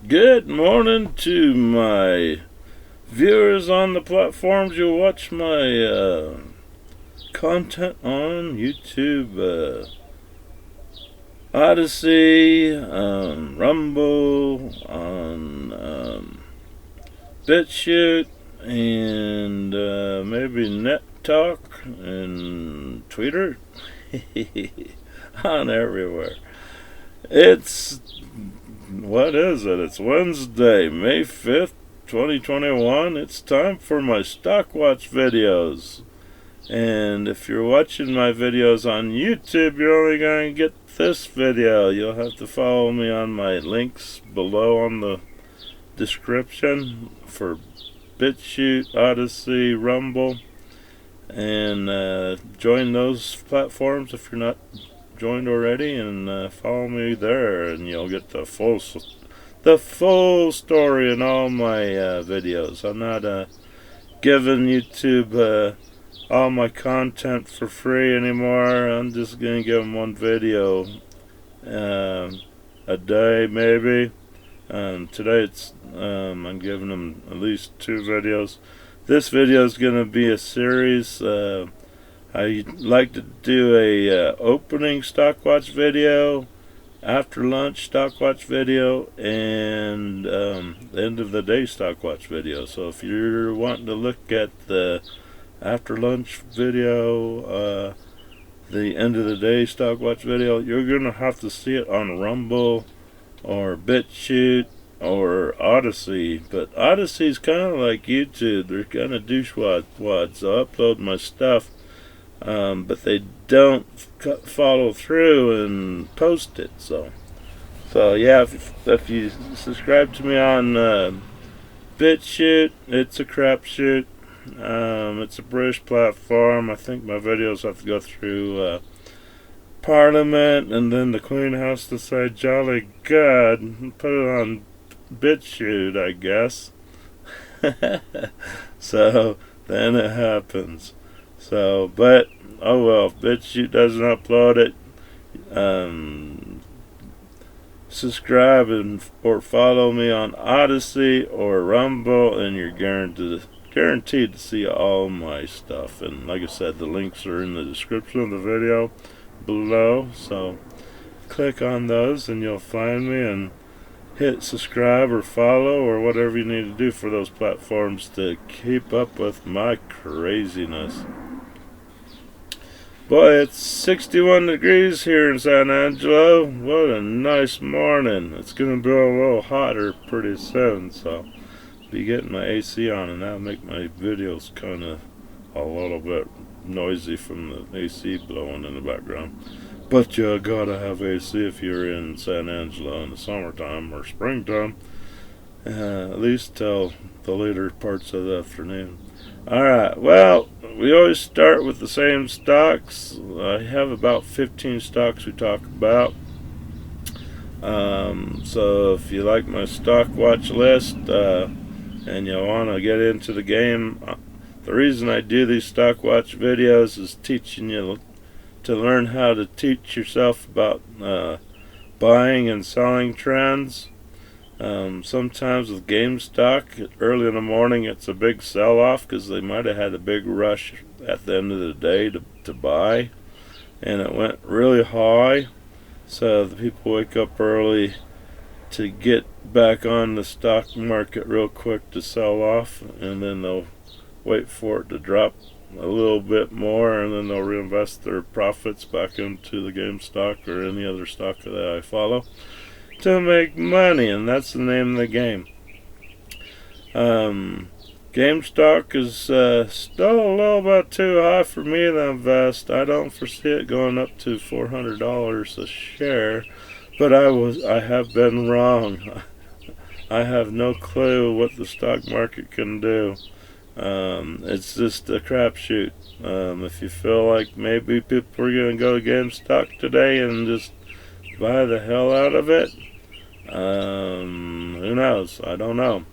Good morning to my viewers on the platforms you watch my content on YouTube, Odyssey, Rumble, on BitChute, and maybe Net Talk and Twitter, on everywhere. What is it? It's Wednesday, May 5th, 2021. It's time for my Stock Watch videos. And if you're watching my videos on YouTube, you're only going to get this video. You'll have to follow me on my links below on the description for BitChute, Odyssey, Rumble, and join those platforms if you're not joined already, and follow me there, and you'll get the full story in all my videos. I'm not giving YouTube all my content for free anymore. I'm just gonna give them one video a day, maybe. Today I'm giving them at least 2 videos. This video is gonna be a series. I like to do a opening stock watch video, after lunch stock watch video, and the end of the day stock watch video. So if you're wanting to look at the after lunch video, the end of the day stock watch video, you're gonna have to see it on Rumble or BitChute or Odyssey. But Odyssey's kind of like YouTube. They're kind of douchewads. I upload my stuff, but they don't follow through and post it. So yeah, if you subscribe to me on BitChute, it's a crapshoot. It's a British platform. I think my videos have to go through Parliament, and then the Queen has to say "Jolly God" and put it on BitChute, I guess. So then it happens. So, but oh well, if BitChute doesn't upload it, subscribe or follow me on Odyssey or Rumble, and you're guaranteed to see all my stuff. And like I said, the links are in the description of the video below, so click on those and you'll find me, and hit subscribe or follow or whatever you need to do for those platforms to keep up with my craziness. Boy, it's 61 degrees here in San Angelo. What a nice morning. It's going to be a little hotter pretty soon, so be getting my AC on, and that'll make my videos kind of a little bit noisy from the AC blowing in the background. But you gotta have AC if you're in San Angelo in the summertime or springtime, at least till the later parts of the afternoon. Alright, well, we always start with the same stocks. I have about 15 stocks we talk about. So if you like my stock watch list, and you want to get into the game, the reason I do these stock watch videos is teaching you to learn how to teach yourself about buying and selling trends. Sometimes with GameStop, early in the morning it's a big sell-off because they might have had a big rush at the end of the day to buy, and it went really high, so the people wake up early to get back on the stock market real quick to sell off, and then they'll wait for it to drop a little bit more, and then they'll reinvest their profits back into the GameStop or any other stock that I follow to make money, and that's the name of the game. GameStop is still a little bit too high for me to invest. I don't foresee it going up to $400 a share, but I have been wrong. I have no clue what the stock market can do. It's just a crapshoot. If you feel like maybe people are going to go to GameStop today and just buy the hell out of it, who knows? I don't know.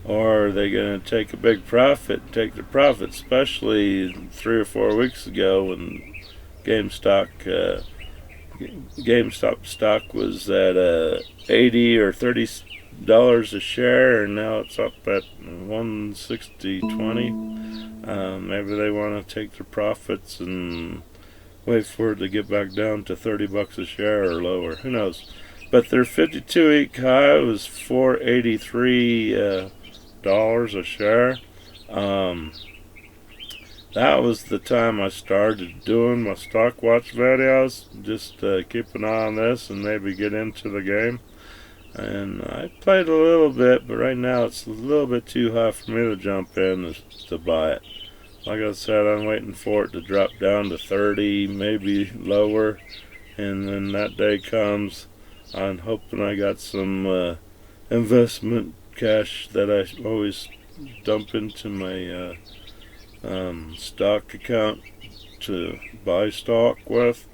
Or are they going to take a big profit, take the profit, especially 3 or 4 weeks ago when GameStop GameStop stock was at $80 or $30 a share, and now it's up at 160.20. Maybe they want to take their profits and wait for it to get back down to $30 a share or lower. Who knows? But their 52-week high was $483 a share. That was the time I started doing my stock watch videos. Just keep an eye on this and maybe get into the game. And I played a little bit, but right now it's a little bit too high for me to jump in to buy it. Like I said, I'm waiting for it to drop down to 30, maybe lower. And then that day comes, I'm hoping I got some investment cash that I always dump into my stock account to buy stock with,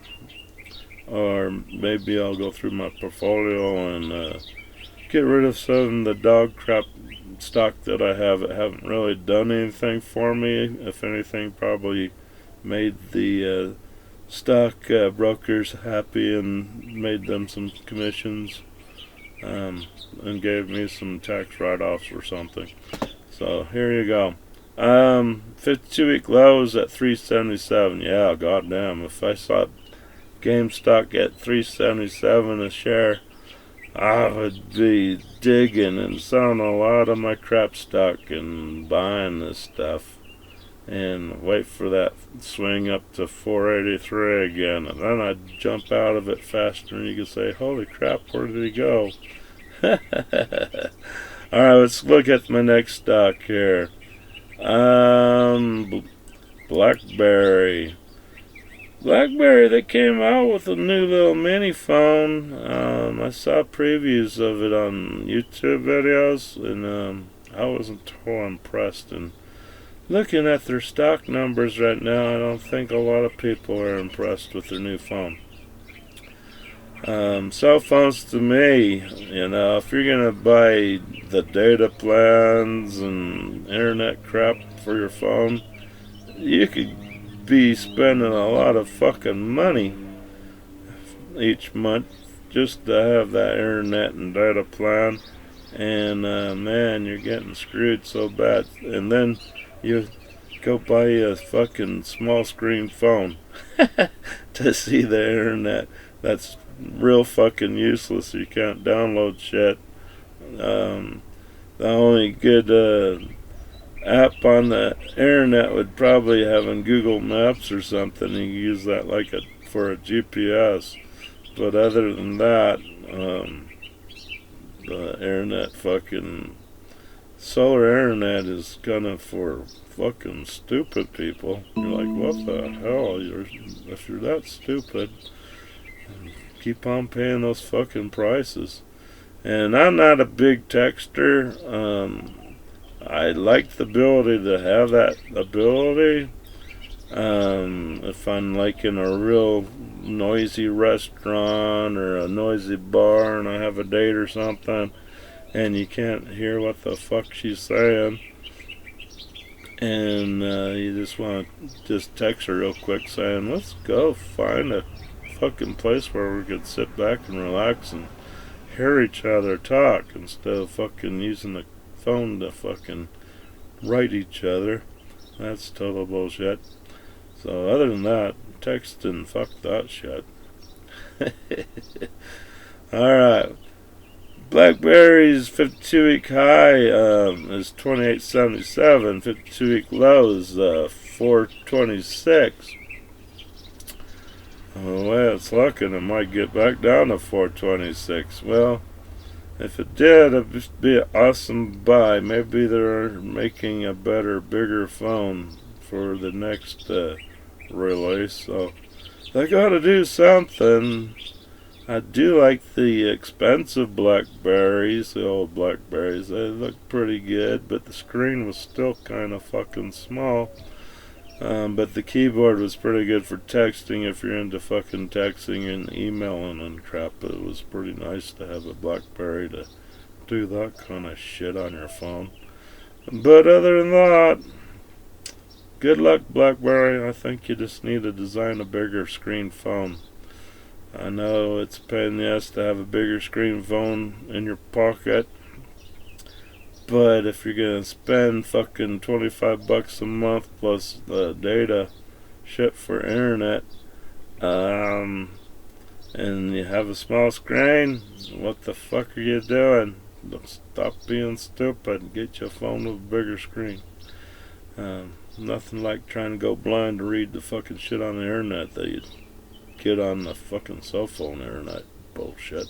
or maybe I'll go through my portfolio and get rid of some of the dog crap stock that I have that haven't really done anything for me. If anything, probably made the stock brokers happy and made them some commissions, and gave me some tax write-offs or something. So here you go. 52-week low is at 377. Yeah, goddamn. If I saw GameStop at 377 a share, I would be digging and selling a lot of my crap stock and buying this stuff and wait for that swing up to 483 again, and then I'd jump out of it faster and you could say, holy crap, where did he go? Alright, let's look at my next stock here. Blackberry. Blackberry, they came out with a new little mini phone. I saw previews of it on YouTube videos, and I wasn't too impressed. And looking at their stock numbers right now, I don't think a lot of people are impressed with their new phone. Cell phones, to me, if you're gonna buy the data plans and internet crap for your phone, you could be spending a lot of fucking money each month just to have that internet and data plan, and man, you're getting screwed so bad. And then you go buy a fucking small screen phone to see the internet. That's real fucking useless. You can't download shit. The only good app on the internet would probably have in Google Maps or something. You can use that like for a GPS. But other than that, the internet fucking solar internet is kind of for fucking stupid people. You're like, what the hell? If you're that stupid, keep on paying those fucking prices. And I'm not a big texter. I like the ability to have that ability. If I'm like in a real noisy restaurant or a noisy bar and I have a date or something and you can't hear what the fuck she's saying, and you just want to just text her real quick saying, let's go find a fucking place where we could sit back and relax and hear each other talk instead of fucking using the phone to fucking write each other. That's total bullshit. So other than that, texting, fuck that shit. Alright. Blackberry's 52-week high is 28.77. 52-week low is 4.26. The way it's looking, it might get back down to 4.26. Well, if it did, it'd be an awesome buy. Maybe they're making a better, bigger phone for the next release, so they gotta do something. I do like the expensive Blackberries, the old Blackberries. They look pretty good, but the screen was still kind of fucking small. But the keyboard was pretty good for texting if you're into fucking texting and emailing and crap. It was pretty nice to have a Blackberry to do that kind of shit on your phone. But other than that, good luck, Blackberry. I think you just need to design a bigger screen phone. I know it's a pain in the ass to have a bigger screen phone in your pocket, but if you're gonna spend fucking $25 a month plus the data shit for internet, and you have a small screen, what the fuck are you doing? Don't stop being stupid and get your phone with a bigger screen. Nothing like trying to go blind to read the fucking shit on the internet that you get on the fucking cell phone internet. Bullshit.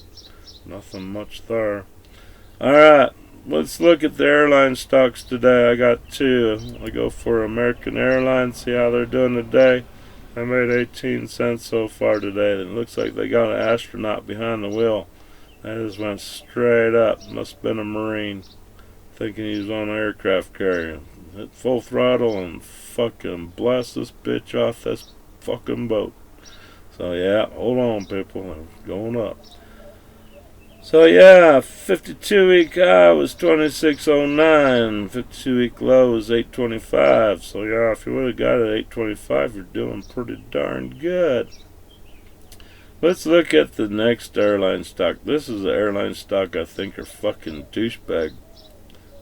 Nothing much there. Alright, let's look at the airline stocks today. I got two. I go for American Airlines, see how they're doing today. I made 18 cents so far today. It looks like they got an astronaut behind the wheel. That just went straight up. Must have been a Marine, thinking he was on an aircraft carrier. Hit full throttle and fucking blast this bitch off this fucking boat. So yeah, hold on people, they're going up. So yeah, 52-week high was 26.09, 52-week low was 8.25. So yeah, if you would have got it at 8.25, you're doing pretty darn good. Let's look at the next airline stock. This is an airline stock I think are fucking douchebag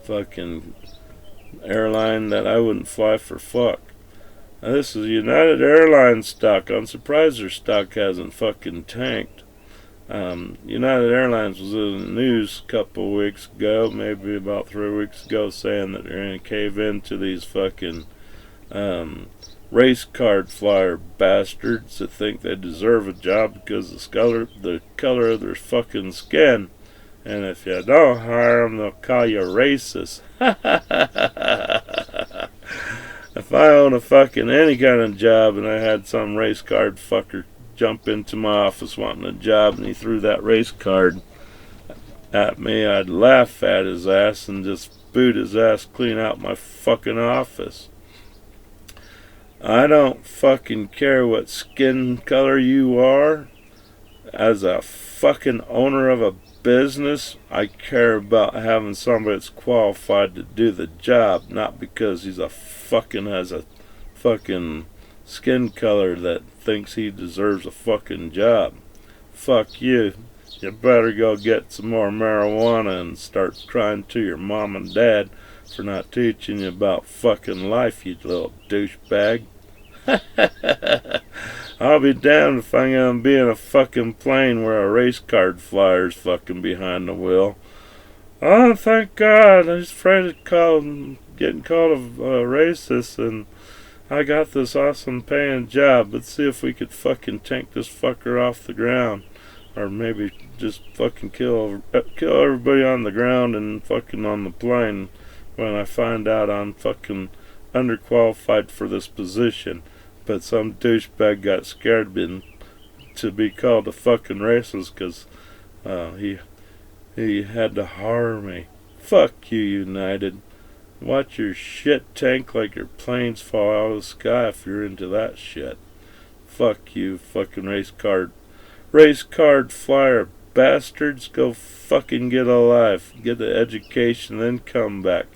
fucking airline that I wouldn't fly for fuck. Now, this is United Airlines stock. I'm surprised their stock hasn't fucking tanked. United Airlines was in the news a couple weeks ago, maybe about 3 weeks ago, saying that they're going to cave into these fucking race card flyer bastards that think they deserve a job because of the color of their fucking skin. And if you don't hire them, they'll call you racist. If I owned a fucking any kind of job and I had some race card fucker jump into my office wanting a job and he threw that race card at me, I'd laugh at his ass and just boot his ass clean out my fucking office. I don't fucking care what skin color you are. As a fucking owner of a business, I care about having somebody that's qualified to do the job, not because he's has a fucking skin color that thinks he deserves a fucking job. Fuck you. You better go get some more marijuana and start crying to your mom and dad for not teaching you about fucking life, you little douchebag. I'll be damned if I'm gonna be in a fucking plane where a race card flyer's fucking behind the wheel. Oh, thank God. I was afraid of getting called a racist, and I got this awesome paying job. Let's see if we could fucking tank this fucker off the ground. Or maybe just fucking kill everybody on the ground and fucking on the plane when I find out I'm fucking underqualified for this position. But some douchebag got scared to be called a fucking racist because he had to hire me. Fuck you, United. Watch your shit tank like your planes fall out of the sky if you're into that shit. Fuck you, fucking race card flyer bastards. Go fucking get a life. Get an education, then come back.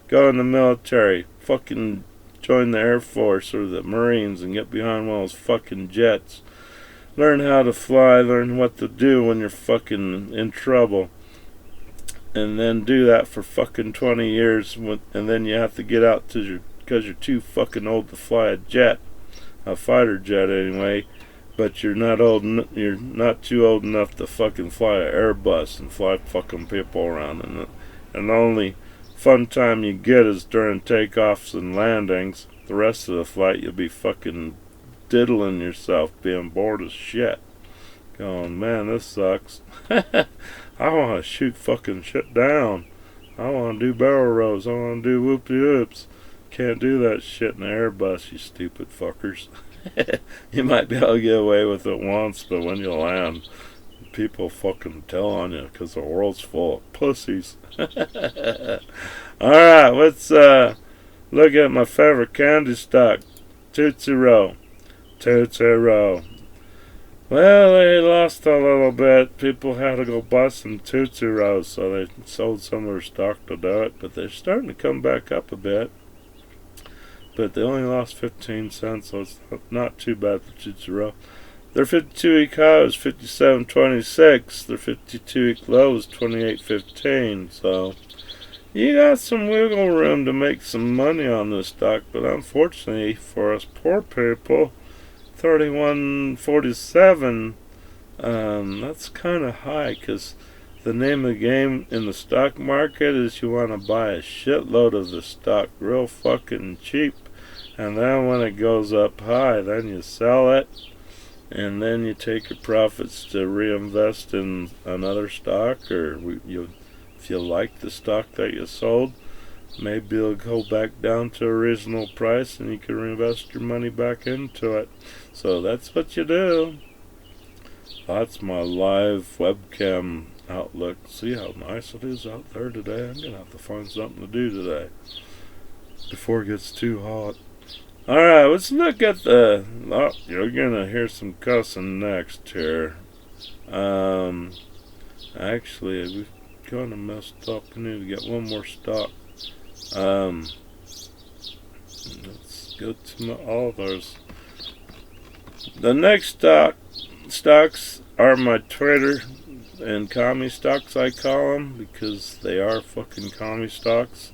Go in the military. Fucking join the Air Force or the Marines and get behind one of those fucking jets. Learn how to fly. Learn what to do when you're fucking in trouble. And then do that for fucking 20 years, and then you have to get out because you're too fucking old to fly a fighter jet anyway. But you're not too old enough to fucking fly an Airbus and fly fucking people around. And the only fun time you get is during takeoffs and landings. The rest of the flight you'll be fucking diddling yourself, being bored as shit. Going, man, this sucks. I want to shoot fucking shit down. I want to do barrel rolls. I want to do whoop-de-whoops. Can't do that shit in the Airbus, you stupid fuckers. You might be able to get away with it once, but when you land, people fucking tell on you because the world's full of pussies. Alright, let's look at my favorite candy stock. Tootsie Roll. Tootsie Roll. Well, they lost a little bit. People had to go buy some Tootsie Rolls, so they sold some of their stock to do it. But they're starting to come back up a bit. But they only lost 15 cents, so it's not too bad for Tootsie Roll. Their 52-week high was 57.26. Their 52-week low was 28.15. So you got some wiggle room to make some money on this stock, but unfortunately for us poor people, 31.47. That's kind of high, because the name of the game in the stock market is you want to buy a shitload of the stock real fucking cheap, and then when it goes up high, then you sell it, and then you take your profits to reinvest in another stock, or if you like the stock that you sold, maybe it'll go back down to a reasonable price and you can reinvest your money back into it. So that's what you do. That's my live webcam outlook. See how nice it is out there today? I'm going to have to find something to do today before it gets too hot. Alright, let's look at the... Oh, you're going to hear some cussing next here. Actually, we've kind of messed up. We need to get one more stock. Let's go to all those. The next stocks are my Twitter and commie stocks, I call them, because they are fucking commie stocks.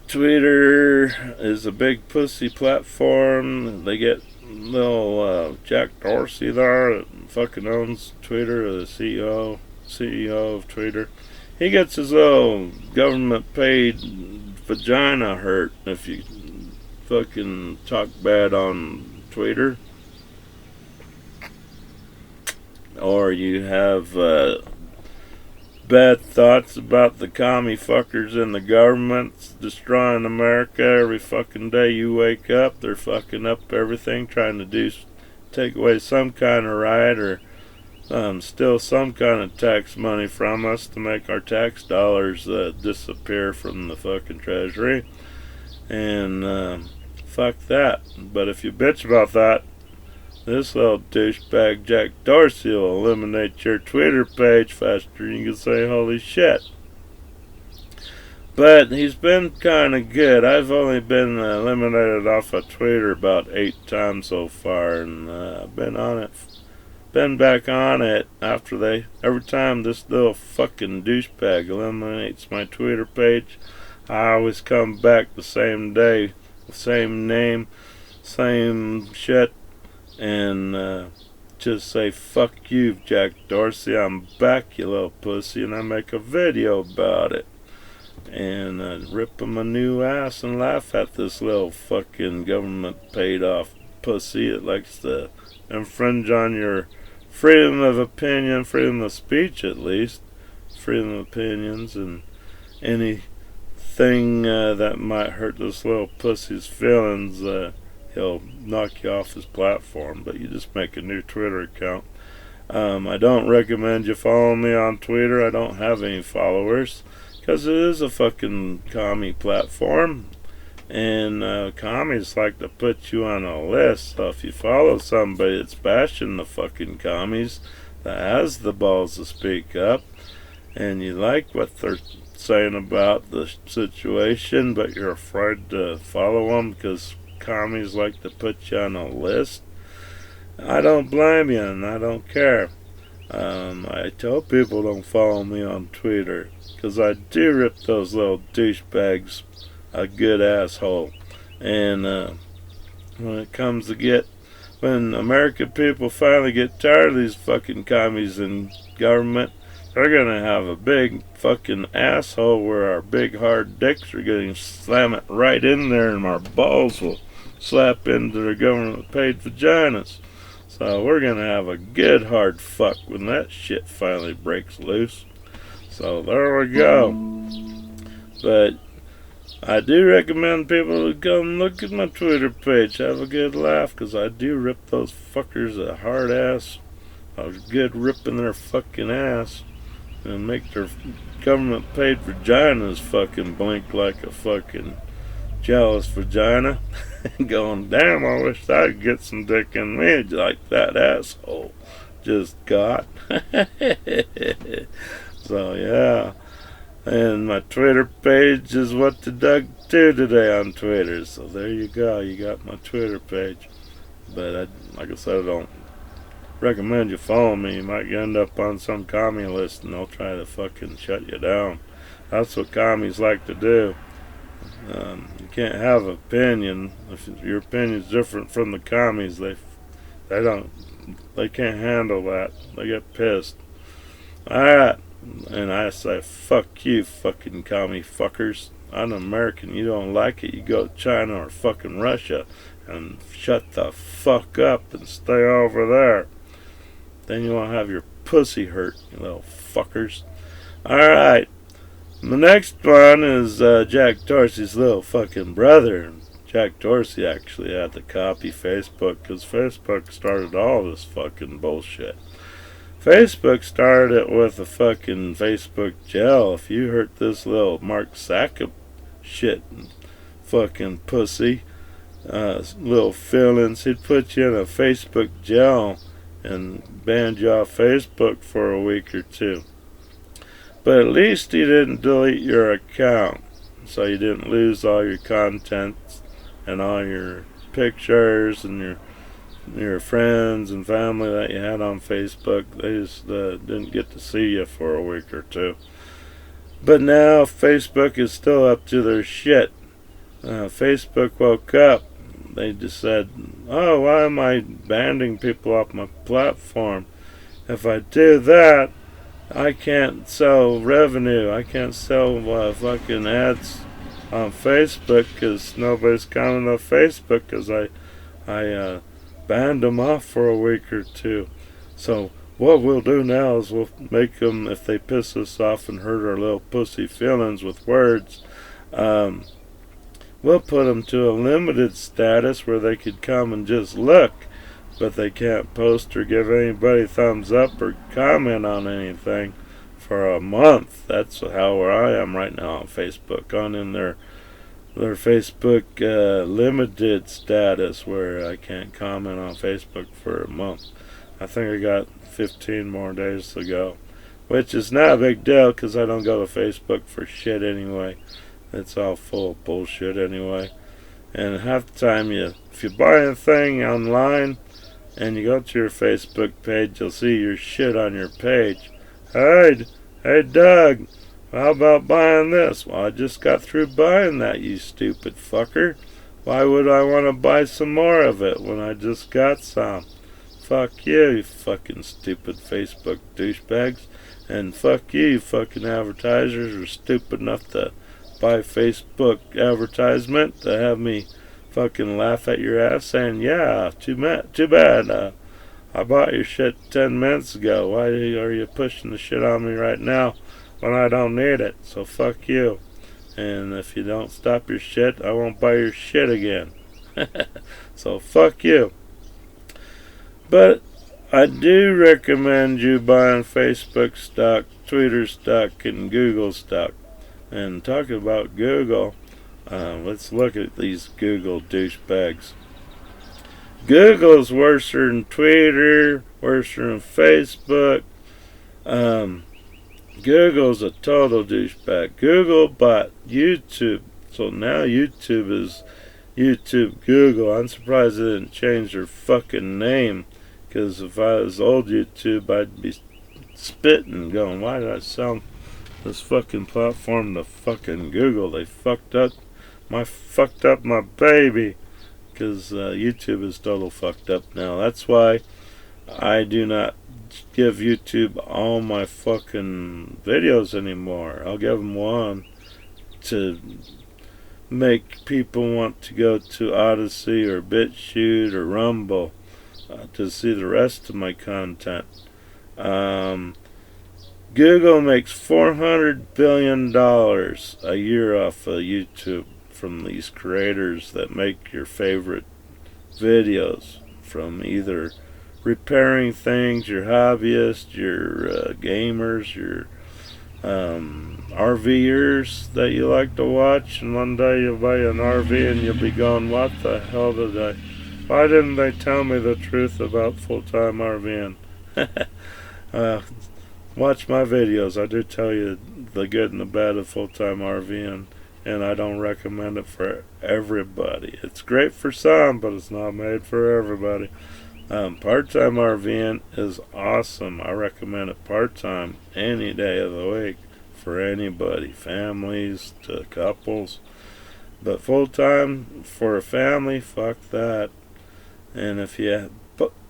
Twitter is a big pussy platform. They get little Jack Dorsey there that fucking owns Twitter, the CEO of Twitter. He gets his little government paid vagina hurt if you fucking talk bad on Twitter, or you have bad thoughts about the commie fuckers in the government destroying America. Every fucking day you wake up, they're fucking up everything, trying to take away some kind of right, or steal some kind of tax money from us to make our tax dollars disappear from the fucking treasury. And fuck that. But if you bitch about that, this little douchebag Jack Dorsey will eliminate your Twitter page faster than you can say holy shit. But he's been kind of good. I've only been eliminated off of Twitter about 8 times so far, and I've been on it. Been back on it after every time this little fucking douchebag eliminates my Twitter page, I always come back the same day, same name, same shit, and just say, fuck you, Jack Dorsey, I'm back, you little pussy, and I make a video about it. And rip him a new ass and laugh at this little fucking government paid off pussy that likes to infringe on your freedom of opinion, freedom of speech at least, freedom of opinions, and anything that might hurt this little pussy's feelings, he'll knock you off his platform. But you just make a new Twitter account. I don't recommend you follow me on Twitter. I don't have any followers, because it is a fucking commie platform, and commies like to put you on a list. So if you follow somebody that's bashing the fucking commies, that has the balls to speak up, and you like what they're saying about the situation, but you're afraid to follow them because commies like to put you on a list, I don't blame you, and I don't care. I tell people don't follow me on Twitter, because I do rip those little douchebags a good asshole. And when American people finally get tired of these fucking commies in government, they're gonna have a big fucking asshole where our big hard dicks are gonna slam it right in there, and our balls will slap into their government paid vaginas. So we're gonna have a good hard fuck when that shit finally breaks loose. So there we go. But I do recommend people to come look at my Twitter page, have a good laugh, because I do rip those fuckers a hard ass, a good ripping their fucking ass, and make their government paid vaginas fucking blink like a fucking jealous vagina. Going, damn, I wish I'd get some dick in me like that asshole just got. So yeah. And my Twitter page is what to stew today on Twitter. So there you go. You got my Twitter page. But like I said, I don't recommend you follow me. You might end up on some commie list and they'll try to fucking shut you down. That's what commies like to do. You can't have an opinion. If your opinion's different from the commies, they can't handle that. They get pissed. Alright. And I say, fuck you, fucking commie fuckers. I'm an American. You don't like it, you go to China or fucking Russia and shut the fuck up and stay over there. Then you won't have your pussy hurt, you little fuckers. Alright. The next one is Jack Dorsey's little fucking brother. Jack Dorsey actually had to copy Facebook because Facebook started all this fucking bullshit. Facebook started it with a fucking Facebook gel. If you heard this little Mark Zuckerberg shit, fucking pussy, little feelings, he'd put you in a Facebook gel and banned you off Facebook for a week or two. But at least he didn't delete your account, so you didn't lose all your content and all your pictures and your friends and family that you had on Facebook. They just didn't get to see you for a week or two. But now Facebook is still up to their shit. Facebook woke up. They just said, oh, why am I banning people off my platform? If I do that, I can't sell revenue. I can't sell fucking ads on Facebook because nobody's coming to Facebook because I banned them off for a week or two. So what we'll do now is we'll make them, if they piss us off and hurt our little pussy feelings with words, we'll put them to a limited status where they could come and just look, but they can't post or give anybody thumbs up or comment on anything for a month. That's how where I am right now on Facebook, on in their Facebook limited status where I can't comment on Facebook for a month. I think I got 15 more days to go, which is not a big deal because I don't go to Facebook for shit anyway. It's all full of bullshit anyway. And half the time, if you buy a thing online and you go to your Facebook page, you'll see your shit on your page. Hey Doug, how about buying this? Well, I just got through buying that, you stupid fucker. Why would I want to buy some more of it when I just got some? Fuck you, you fucking stupid Facebook douchebags. And fuck you, you fucking advertisers are stupid enough to buy Facebook advertisement to have me fucking laugh at your ass saying, yeah, too bad. I bought your shit 10 minutes ago. Why are you pushing the shit on me right now when I don't need it? So fuck you. And if you don't stop your shit, I won't buy your shit again. So fuck you. But I do recommend you buying Facebook stock, Twitter stock, and Google stock. And talking about Google, let's look at these Google douchebags. Google's worse than Twitter, worse than Facebook. Google's a total douchebag. Google bought YouTube, so now YouTube is YouTube Google. I'm surprised they didn't change their fucking name, because if I was old YouTube, I'd be spitting, going, why did I sell this fucking platform to fucking Google? They fucked up my baby, because YouTube is total fucked up now. That's why I do not give YouTube all my fucking videos anymore. I'll give them one to make people want to go to Odyssey or BitChute or Rumble to see the rest of my content. Google makes $400 billion a year off of YouTube from these creators that make your favorite videos, from either repairing things, your hobbyists, your gamers, your RVers that you like to watch, and one day you'll buy an RV and you'll be going, what the hell why didn't they tell me the truth about full-time RVing? Watch my videos. I do tell you the good and the bad of full-time RVing. and I don't recommend it for everybody. It's great for some, but it's not made for everybody. Part-time RVing is awesome. I recommend it part-time any day of the week for anybody, families to couples. But full-time for a family, fuck that. And if you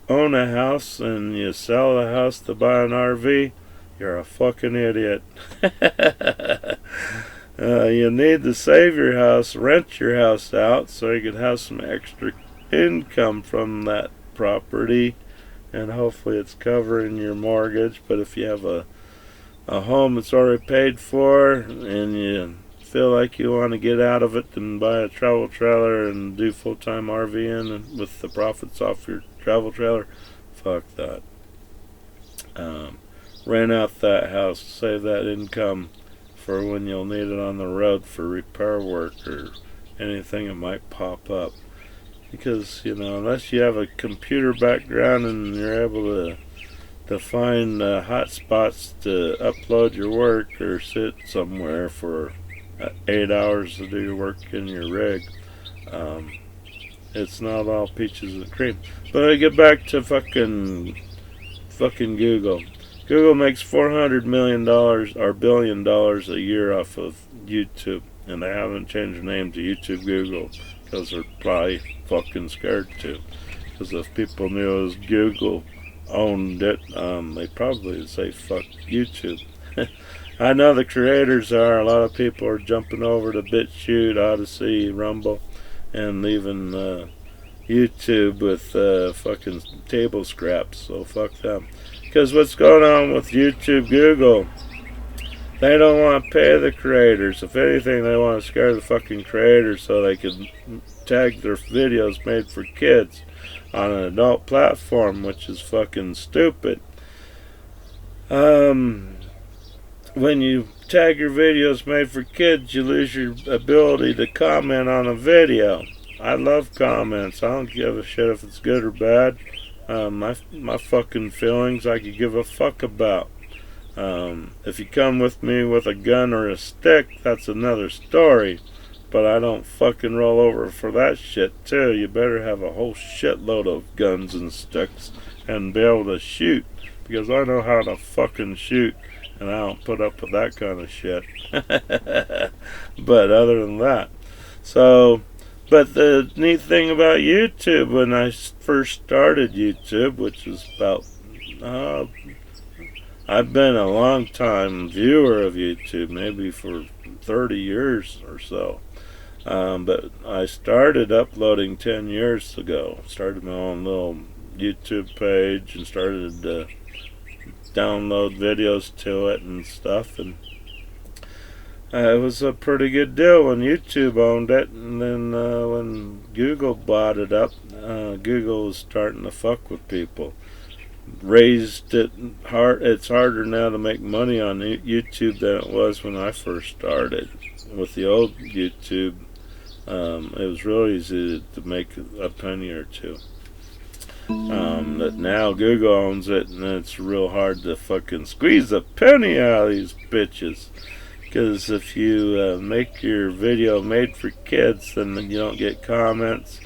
own a house and you sell a house to buy an RV, you're a fucking idiot. You need to save your house, rent your house out so you can have some extra income from that property, and hopefully it's covering your mortgage. But if you have a home that's already paid for and you feel like you want to get out of it and buy a travel trailer and do full-time RVing and with the profits off your travel trailer, fuck that. Rent out that house, save that income for when you'll need it on the road for repair work or anything that might pop up. Because, unless you have a computer background and you're able to find hot spots to upload your work or sit somewhere for 8 hours to do your work in your rig, it's not all peaches and cream. But I get back to fucking Google. Google makes $400 million or $1 billion a year off of YouTube, and they haven't changed the name to YouTube Google because they're probably fucking scared to. Because if people knew it was Google owned it, they probably would say fuck YouTube. I know the creators are. A lot of people are jumping over to BitChute, Odyssey, Rumble, and leaving YouTube with fucking table scraps. So fuck them. Because what's going on with YouTube, Google, they don't want to pay the creators. If anything, they want to scare the fucking creators so they can tag their videos made for kids on an adult platform, which is fucking stupid. When you tag your videos made for kids, you lose your ability to comment on a video. I love comments. I don't give a shit if it's good or bad. My fucking feelings I could give a fuck about. If you come with me with a gun or a stick, that's another story. But I don't fucking roll over for that shit too. You better have a whole shitload of guns and sticks and be able to shoot. Because I know how to fucking shoot, and I don't put up with that kind of shit. But other than that, but the neat thing about YouTube, when I first started YouTube, which was about, I've been a long time viewer of YouTube, maybe for 30 years or so. But I started uploading 10 years ago. Started my own little YouTube page and started to download videos to it and stuff, and it was a pretty good deal when YouTube owned it. And then when Google bought it up, Google was starting to fuck with people. Raised it hard. It's harder now to make money on YouTube than it was when I first started. With the old YouTube, it was really easy to make a penny or two. But now Google owns it, and it's real hard to fucking squeeze a penny out of these bitches. Because if you make your video made for kids, then you don't get comments,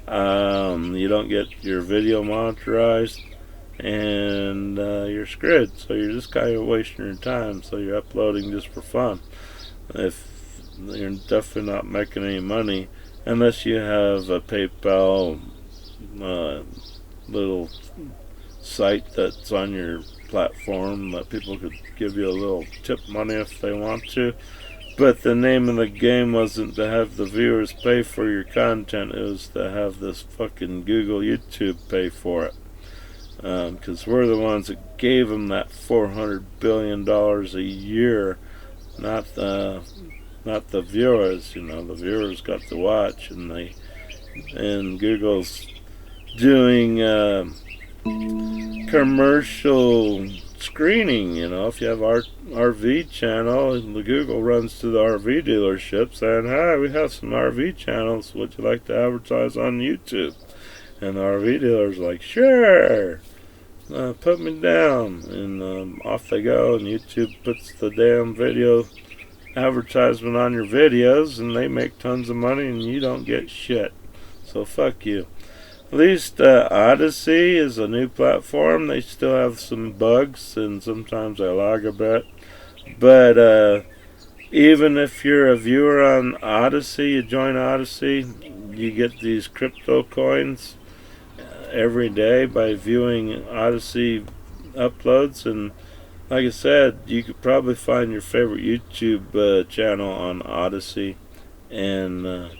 you don't get your video monetized, and you're screwed. So you're just kind of wasting your time. So you're uploading just for fun. If you're definitely not making any money unless you have a PayPal little site that's on your platform that people could give you a little tip money if they want to. But the name of the game wasn't to have the viewers pay for your content, it was to have this fucking Google YouTube pay for it. Because we're the ones that gave them that $400 billion a year, not the viewers. The viewers got to watch, and Google's doing commercial screening. If you have our RV channel, the Google runs to the RV dealership saying, "Hi, we have some RV channels. Would you like to advertise on YouTube?" And the RV dealer's like, "Sure, put me down." And off they go, and YouTube puts the damn video advertisement on your videos, and they make tons of money and you don't get shit. So fuck you. At least Odyssey is a new platform. They still have some bugs and sometimes I lag a bit. But even if you're a viewer on Odyssey, you join Odyssey, you get these crypto coins every day by viewing Odyssey uploads. And like I said, you could probably find your favorite YouTube channel on Odyssey and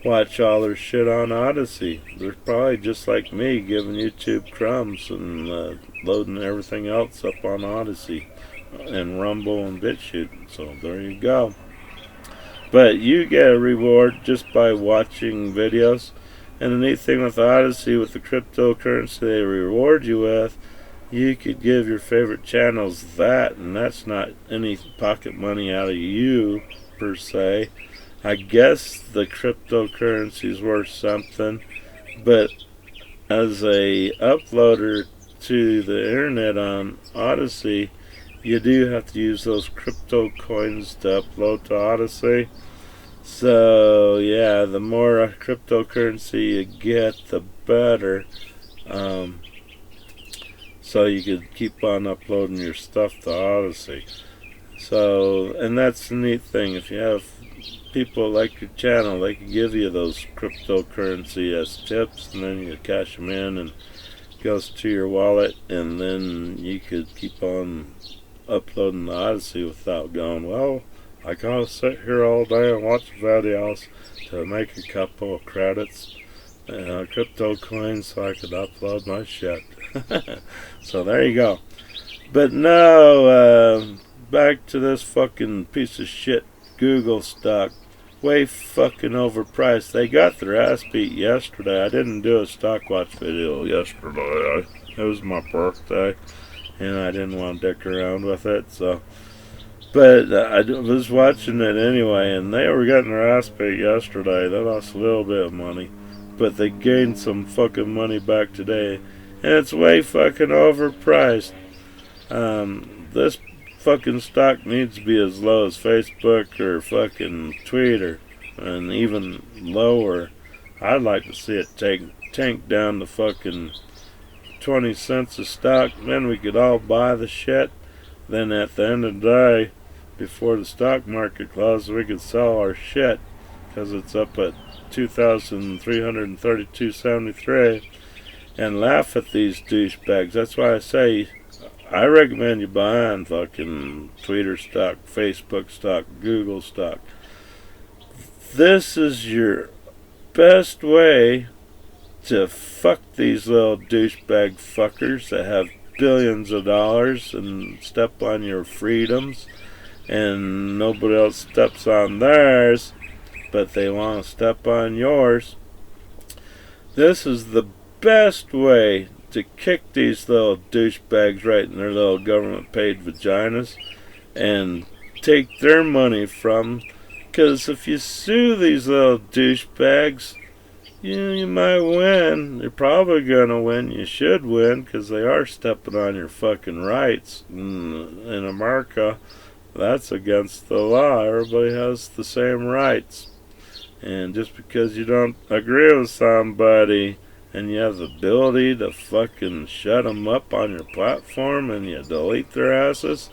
watch all their shit on Odyssey. They're probably just like me, giving YouTube crumbs and loading everything else up on Odyssey and Rumble and BitChute. So there you go. But you get a reward just by watching videos. And the neat thing with Odyssey, with the cryptocurrency they reward you with, you could give your favorite channels that, and that's not any pocket money out of you per se. I guess the cryptocurrency is worth something, but as a uploader to the internet on Odyssey, you do have to use those crypto coins to upload to Odyssey. So yeah, the more cryptocurrency you get, the better. So you could keep on uploading your stuff to Odyssey. So, and that's the neat thing. If you have people like your channel, they can give you those cryptocurrency as tips, and then you cash them in and it goes to your wallet, and then you could keep on uploading the Odyssey without going, well, I gotta sit here all day and watch videos to make a couple of credits, crypto coins, so I could upload my shit. So there you go. But no, back to this fucking piece of shit Google stock. Way fucking overpriced. They got their ass beat yesterday. I didn't do a stock watch video yesterday. It was my birthday, and I didn't want to dick around with it. So, but I was watching it anyway, and they were getting their ass beat yesterday. They lost a little bit of money, but they gained some fucking money back today, and it's way fucking overpriced. This fucking stock needs to be as low as Facebook or fucking Twitter, and even lower. I'd like to see it tank down to fucking 20 cents a stock. Then we could all buy the shit. Then at the end of the day, before the stock market closes, we could sell our shit because it's up at 2,332.73, and laugh at these douchebags. That's why I say I recommend you buying fucking Twitter stock, Facebook stock, Google stock. This is your best way to fuck these little douchebag fuckers that have billions of dollars and step on your freedoms, and nobody else steps on theirs, but they want to step on yours. This is the best way to kick these little douchebags right in their little government paid vaginas and take their money from, because if you sue these little douchebags, you might win. You're probably gonna win. You should win, because they are stepping on your fucking rights. In America, that's against the law. Everybody has the same rights, and just because you don't agree with somebody and you have the ability to fucking shut them up on your platform and you delete their asses,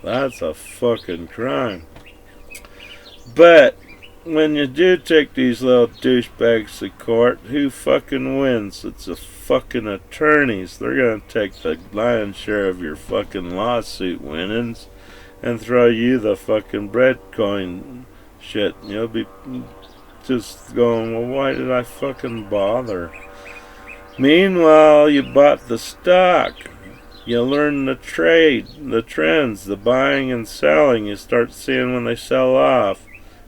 that's a fucking crime. But when you do take these little douchebags to court, who fucking wins? It's the fucking attorneys. They're gonna take the lion's share of your fucking lawsuit winnings and throw you the fucking breadcoin shit. You'll be just going, well, why did I fucking bother? Meanwhile, you bought the stock. You learn the trade, the trends, the buying and selling. You start seeing when they sell off.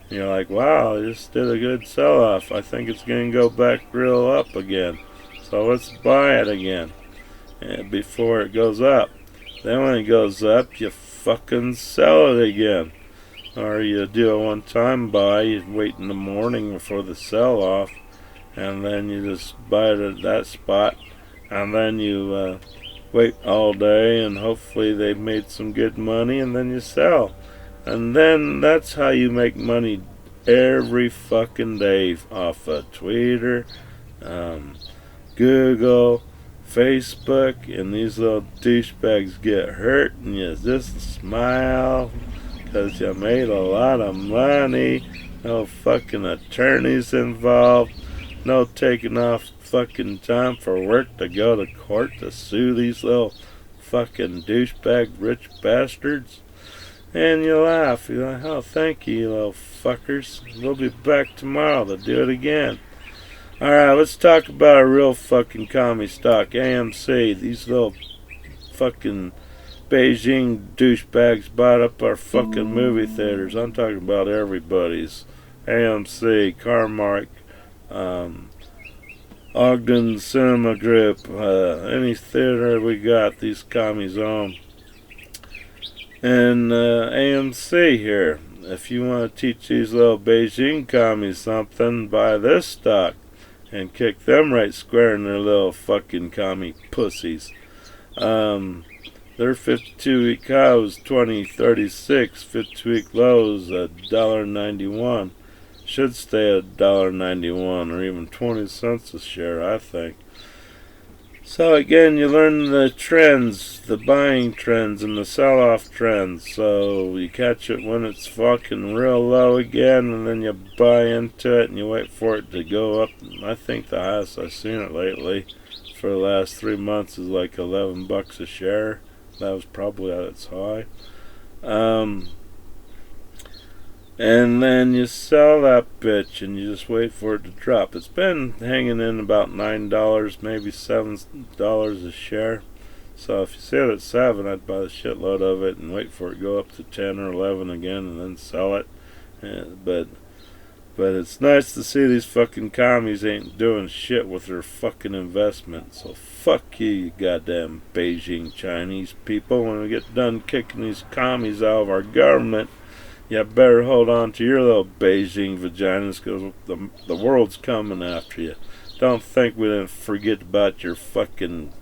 And you're like, wow, I just did a good sell-off. I think it's going to go back real up again. So let's buy it again before it goes up. Then when it goes up, you fucking sell it again. Or you do a one-time buy. You wait in the morning before the sell-off, and then you just buy it at that spot, and then you wait all day, and hopefully they've made some good money, and then you sell. And then that's how you make money every fucking day off of Twitter, Google, Facebook, and these little douchebags get hurt and you just smile because you made a lot of money. No fucking attorneys involved. No taking off fucking time for work to go to court to sue these little fucking douchebag rich bastards. And you laugh. You're like, oh, thank you, you little fuckers. We'll be back tomorrow to do it again. Alright, let's talk about a real fucking commie stock, AMC. These little fucking Beijing douchebags bought up our fucking movie theaters. I'm talking about everybody's. AMC, Carmark, Ogden Cinema Group, any theater we got, these commies own. And AMC here. If you want to teach these little Beijing commies something, buy this stock and kick them right square in their little fucking commie pussies. Their 52-week high was $20.36. 52-week low is $1.91. Should stay at $1.91 or even 20 cents a share, I think. So again, you learn the trends, the buying trends and the sell-off trends. So you catch it when it's fucking real low again, and then you buy into it and you wait for it to go up. I think the highest I've seen it lately for the last 3 months is like $11 a share. That was probably at its high. And then you sell that bitch and you just wait for it to drop. It's been hanging in about $9, maybe $7 a share. So if you see it at 7, I'd buy a shitload of it and wait for it to go up to 10 or 11 again and then sell it. But it's nice to see these fucking commies ain't doing shit with their fucking investment. So fuck you, you goddamn Beijing Chinese people. When we get done kicking these commies out of our government, you better hold on to your little Beijing vaginas, because the world's coming after you. Don't think we didn't forget about your fucking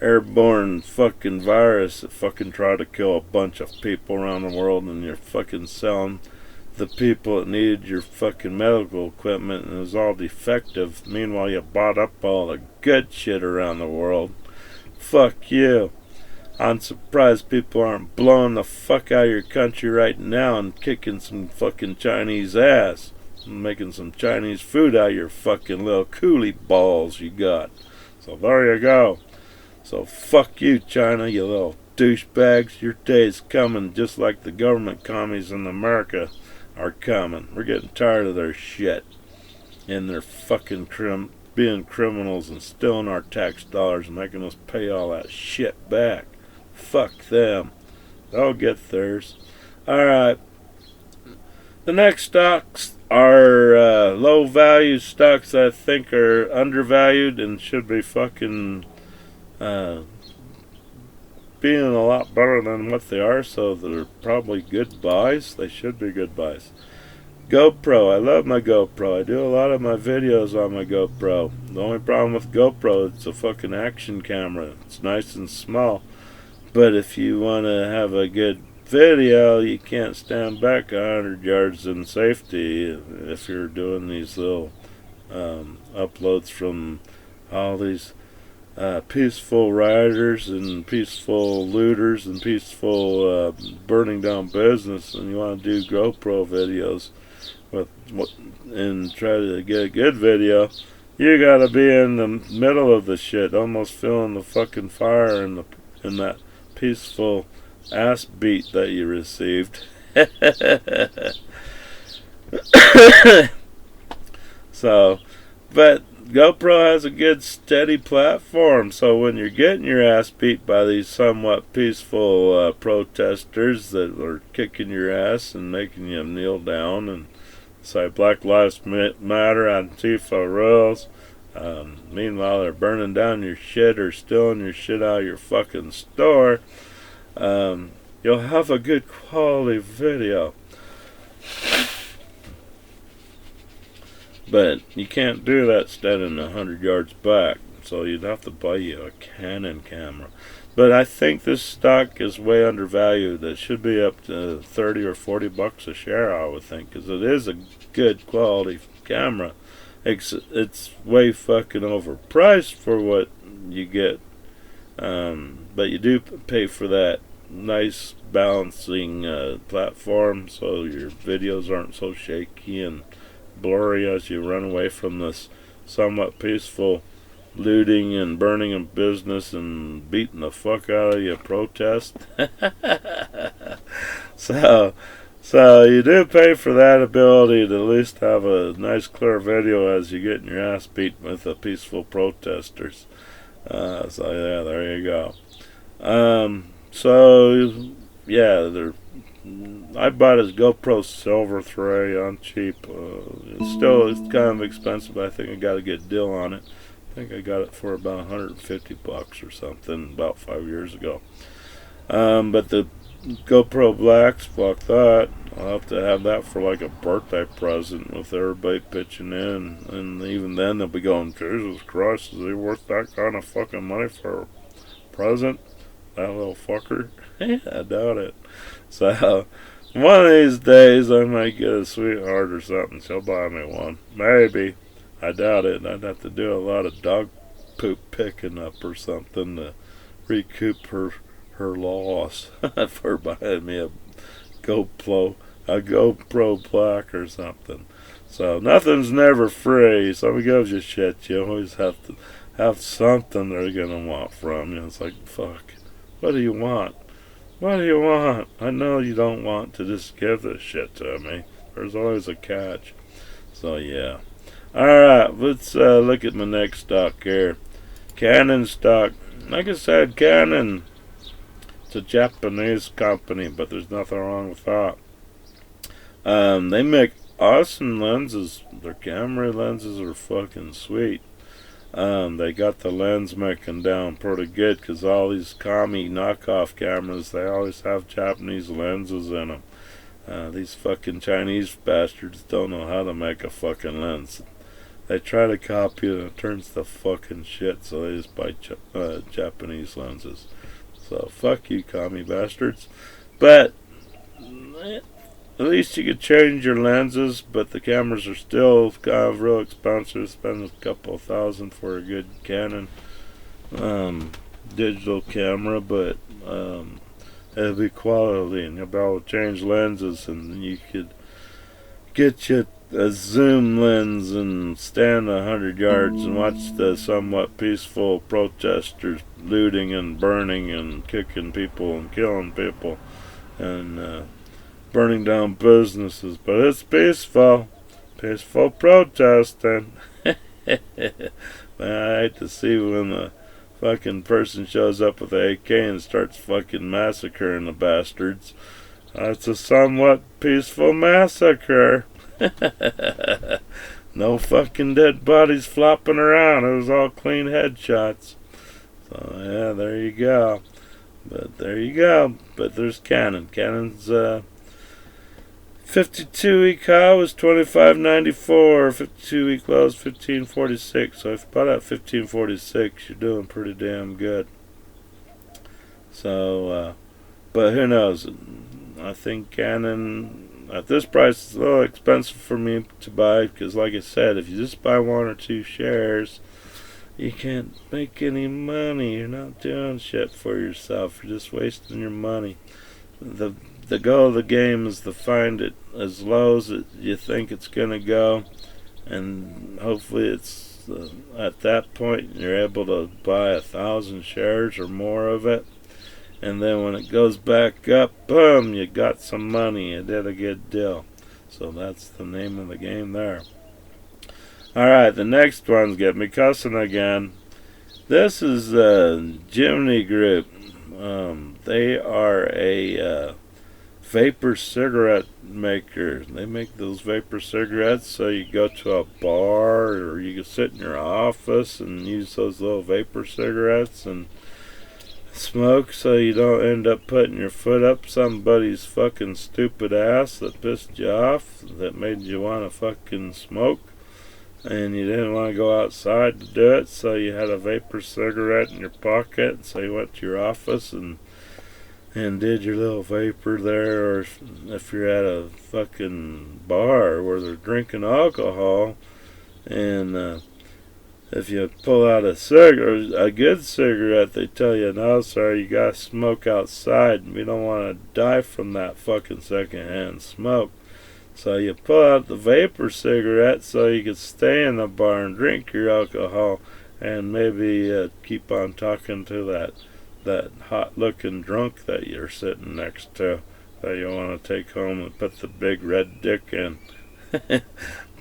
airborne fucking virus that fucking tried to kill a bunch of people around the world, and you're fucking selling the people that needed your fucking medical equipment and it was all defective. Meanwhile, you bought up all the good shit around the world. Fuck you. I'm surprised people aren't blowing the fuck out of your country right now and kicking some fucking Chinese ass and making some Chinese food out of your fucking little coolie balls you got. So there you go. So fuck you, China, you little douchebags. Your day's coming, just like the government commies in America are coming. We're getting tired of their shit and their fucking being criminals and stealing our tax dollars and making us pay all that shit back. Fuck them. They'll get theirs. Alright. The next stocks are low value stocks I think are undervalued and should be fucking being a lot better than what they are, so they're probably good buys. They should be good buys. GoPro. I love my GoPro. I do a lot of my videos on my GoPro. The only problem with GoPro, it's a fucking action camera. It's nice and small. But if you want to have a good video, you can't stand back 100 yards in safety if you're doing these little uploads from all these peaceful rioters and peaceful looters and peaceful burning down business, and you want to do GoPro videos and try to get a good video. You gotta be in the middle of the shit, almost feeling the fucking fire in that peaceful ass beat that you received. So, but GoPro has a good steady platform, so when you're getting your ass beat by these somewhat peaceful protesters that are kicking your ass and making you kneel down and say Black Lives Matter, Antifa rules, meanwhile they're burning down your shit or stealing your shit out of your fucking store, you'll have a good quality video. But you can't do that standing 100 yards back, so you'd have to buy you a Canon camera. But I think this stock is way undervalued. It should be up to 30 or 40 bucks a share, I would think, because it is a good quality camera. It's way fucking overpriced for what you get. But you do pay for that nice balancing platform, so your videos aren't so shaky and blurry as you run away from this somewhat peaceful looting and burning of business and beating the fuck out of you protest. So you do pay for that ability to at least have a nice clear video as you're getting your ass beat with the peaceful protesters. So yeah, there you go. So yeah, I bought his GoPro Silver 3 on cheap. It's kind of expensive, but I think I got a good deal on it. I think I got it for about 150 bucks or something about 5 years ago. But the GoPro Blacks, fuck that. I'll have to have that for like a birthday present with everybody pitching in. And even then they'll be going, Jesus Christ, is he worth that kind of fucking money for a present? That little fucker? I doubt it. So, one of these days I might get a sweetheart or something. She'll buy me one. Maybe. I doubt it. I'd have to do a lot of dog poop picking up or something to recoup her loss for buying me a GoPro Black or something. So nothing's never free. Somebody gives you shit, you always have to have something they're gonna want from you. It's like, fuck, what do you want? What do you want? I know you don't want to just give this shit to me. There's always a catch. So yeah. Alright, let's look at my next stock here. Canon stock. Like I said, Canon, it's a Japanese company, but there's nothing wrong with that. They make awesome lenses. Their camera lenses are fucking sweet. They got the lens making down pretty good, because all these commie knockoff cameras, they always have Japanese lenses in them. These fucking Chinese bastards don't know how to make a fucking lens. They try to copy it and it turns to fucking shit, so they just buy Japanese lenses. So fuck you, commie bastards. But at least you could change your lenses, but the cameras are still kind of real expensive. Spend a couple $1,000 for a good Canon digital camera, but it'll be quality, and you'll be able to change lenses, and you could get you a zoom lens and stand 100 yards and watch the somewhat peaceful protesters looting and burning and kicking people and killing people and burning down businesses. But it's peaceful protesting. I hate to see when the fucking person shows up with an AK and starts fucking massacring the bastards. It's a somewhat peaceful massacre. No fucking dead bodies flopping around. It was all clean headshots. So yeah, there you go. But there's Canon. Canon's 52-week high was $25.94. 52-week low is $15.46. So if you bought at $15.46, you're doing pretty damn good. So, but who knows? I think Canon at this price is a little expensive for me to buy, because like I said, if you just buy one or two shares, you can't make any money. You're not doing shit for yourself. You're just wasting your money. The goal of the game is to find it as low as you think it's gonna go, and hopefully it's at that point you're able to buy 1,000 shares or more of it. And then when it goes back up, boom, you got some money. You did a good deal. So that's the name of the game there. Alright, the next one's get me cussing again. This is Gncc Group. They are a vapor cigarette maker. They make those vapor cigarettes so you go to a bar or you can sit in your office and use those little vapor cigarettes and smoke, so you don't end up putting your foot up somebody's fucking stupid ass that pissed you off, that made you want to fucking smoke. and you didn't want to go outside to do it, so you had a vapor cigarette in your pocket, so you went to your office and did your little vapor there. Or if you're at a fucking bar where they're drinking alcohol, and if you pull out a good cigarette, they tell you, no, sir, you gotta smoke outside. We don't want to die from that fucking secondhand smoke. So you pull out the vapor cigarette so you can stay in the bar and drink your alcohol, and maybe keep on talking to that hot-looking drunk that you're sitting next to, that you want to take home and put the big red dick in.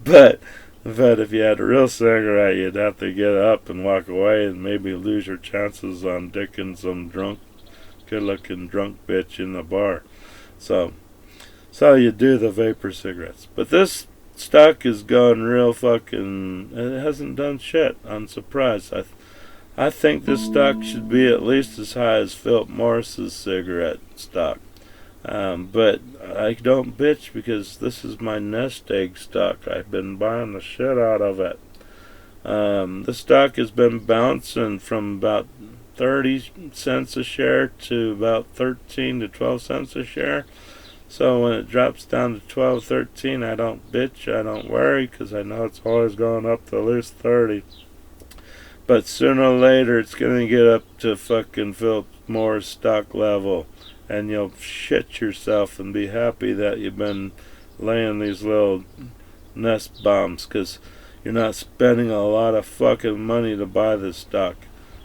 But if you had a real cigarette, you'd have to get up and walk away and maybe lose your chances on dicking some good-looking drunk bitch in the bar. So you do the vapor cigarettes. But this stock is going real fucking... It hasn't done shit. I'm surprised. I think this stock should be at least as high as Philip Morris's cigarette stock. But I don't bitch because this is my nest egg stock. I've been buying the shit out of it. The stock has been bouncing from about 30 cents a share to about 13 to 12 cents a share. So when it drops down to 12, 13, I don't bitch, I don't worry, because I know it's always going up to at least 30. But sooner or later, it's going to get up to fucking Philip Morris stock level, and you'll shit yourself and be happy that you've been laying these little nest bombs, because you're not spending a lot of fucking money to buy this stock.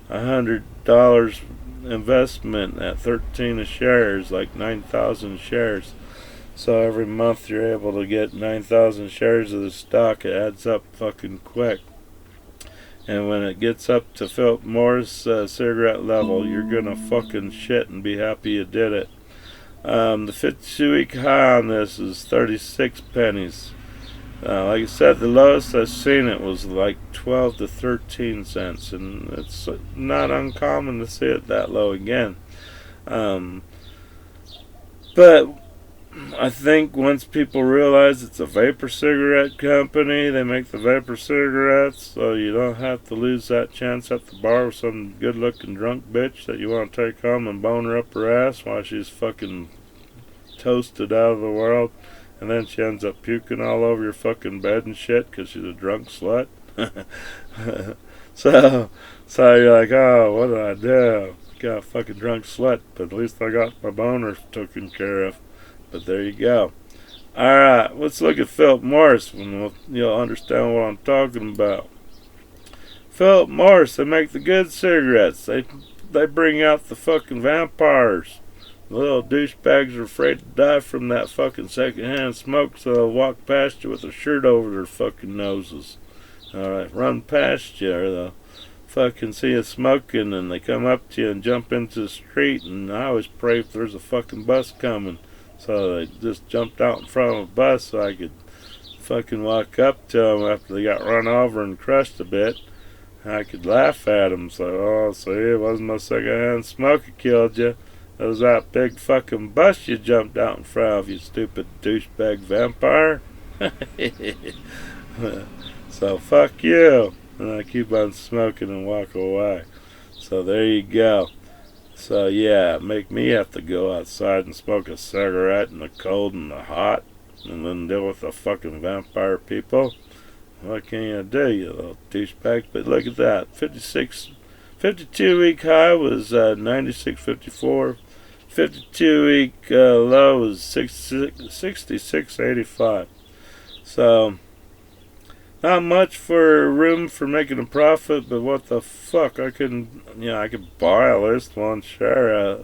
$100 investment at 13 a share is like 9,000 shares. So every month you're able to get 9,000 shares of the stock. It adds up fucking quick. And when it gets up to Philip Morris cigarette level, you're gonna fucking shit and be happy you did it. The 52-week high on this is 36 pennies. Like I said, the lowest I've seen it was like 12 to 13 cents, and it's not uncommon to see it that low again. But I think once people realize it's a vapor cigarette company, they make the vapor cigarettes, so you don't have to lose that chance at the bar with some good-looking drunk bitch that you want to take home and bone her up her ass while she's fucking toasted out of the world. And then she ends up puking all over your fucking bed and shit because she's a drunk slut. so you're like, oh, what did I do? Got a fucking drunk slut, but at least I got my boner taken care of. But there you go. Alright, let's look at Philip Morris and you'll understand what I'm talking about. Philip Morris, they make the good cigarettes. They bring out the fucking vampires. The little douchebags are afraid to die from that fucking secondhand smoke, so they'll walk past you with a shirt over their fucking noses. Alright, run past you, or they'll fucking see you smoking, and they come up to you and jump into the street, and I always pray if there's a fucking bus coming. So they just jumped out in front of a bus so I could fucking walk up to them after they got run over and crushed a bit. I could laugh at them, so, oh, see, it wasn't no secondhand smoke that killed you. It was that big fucking bus you jumped out in front of, you stupid douchebag vampire. So fuck you. And I keep on smoking and walk away. So there you go. So yeah, make me have to go outside and smoke a cigarette in the cold and the hot, and then deal with the fucking vampire people. What can you do, you little douchebag? But look at that, 52-week high was 96.54. 52-week low was 66.85. So not much for room for making a profit, but what the fuck? I could buy at least one share.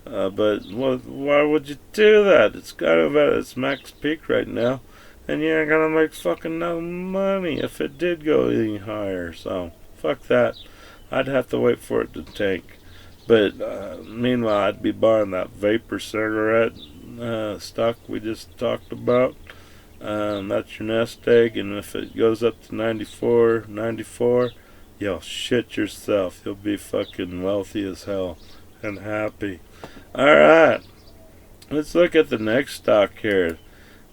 But why would you do that? It's kind of at its max peak right now, and you ain't gonna make fucking no money if it did go any higher. So fuck that. I'd have to wait for it to tank. But meanwhile, I'd be buying that vapor cigarette stock we just talked about. That's your nest egg, and if it goes up to 94, you'll shit yourself. You'll be fucking wealthy as hell and happy. Alright, let's look at the next stock here.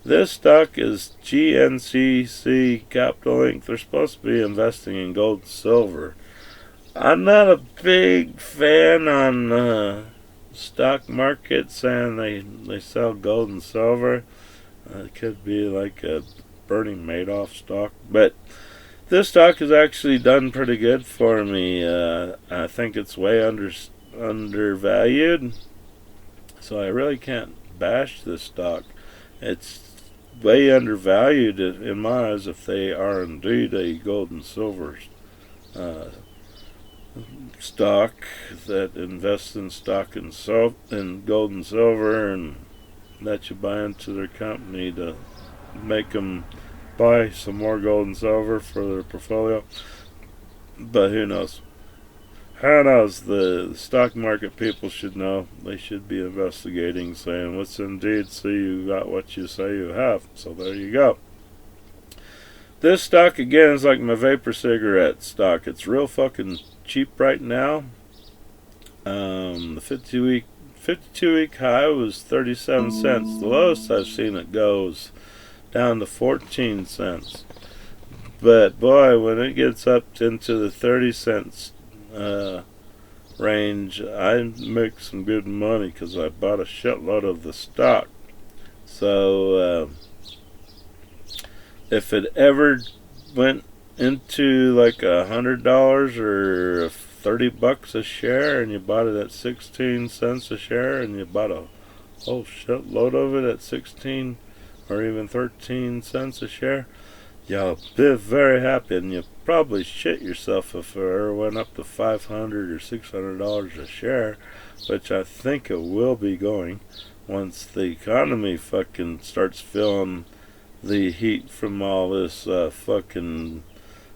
This stock is Gncc Capital Inc. They're supposed to be investing in gold and silver. I'm not a big fan on stock market saying they sell gold and silver. It could be like a Bernie Madoff stock, but this stock has actually done pretty good for me. I think it's way undervalued, so I really can't bash this stock. It's way undervalued in my eyes if they are indeed a gold and silver stock that invests in stock and gold and silver, and that you buy into their company to make them buy some more gold and silver for their portfolio. But who knows? Who knows? The stock market people should know. They should be investigating, saying, "What's indeed, so you got what you say you have." So there you go. This stock again is like my vapor cigarette stock. It's real fucking cheap right now. The 52-week high was 37 cents. The lowest I've seen it goes down to 14 cents. But boy, when it gets up into the 30 cents range, I make some good money because I bought a shitload of the stock. So if it ever went into like $100 or $30 a share, and you bought it at 16 cents a share, and you bought a whole shitload of it at 16 or even 13 cents a share, you'll be very happy, and you'll probably shit yourself if it ever went up to $500 or $600 a share, which I think it will be going once the economy fucking starts feeling the heat from all this fucking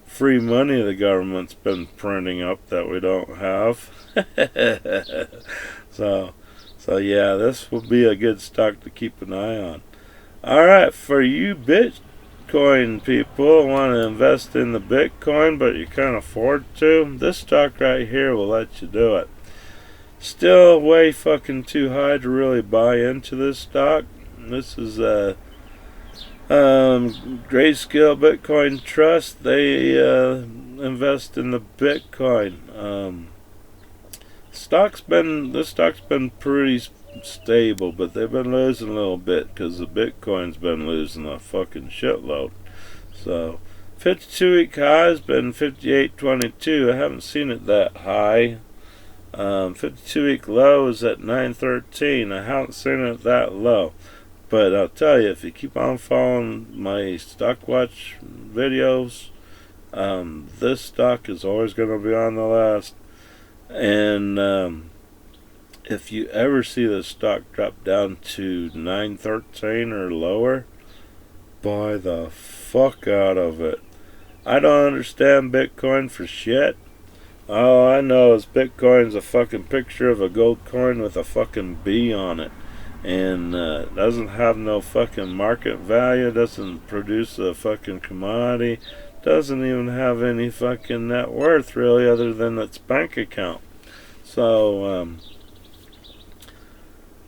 free money the government's been printing up that we don't have. So yeah, this will be a good stock to keep an eye on. Alright, for you Bitcoin people want to invest in the Bitcoin but you can't afford to, this stock right here will let you do it. Still way fucking too high to really buy into this stock. This is a Grayscale Bitcoin Trust. They invest in the Bitcoin. This stock's been pretty stable, but they've been losing a little bit because the Bitcoin's been losing a fucking shitload. So 52-week high has been 58.22. I haven't seen it that high. 52-week low is at 9.13. I haven't seen it that low. But I'll tell you, if you keep on following my stock watch videos, this stock is always going to be on the list. And if you ever see the stock drop down to 9.13 or lower, buy the fuck out of it. I don't understand Bitcoin for shit. All I know is Bitcoin's a fucking picture of a gold coin with a fucking B on it. And doesn't have no fucking market value, doesn't produce a fucking commodity, doesn't even have any fucking net worth really other than its bank account. So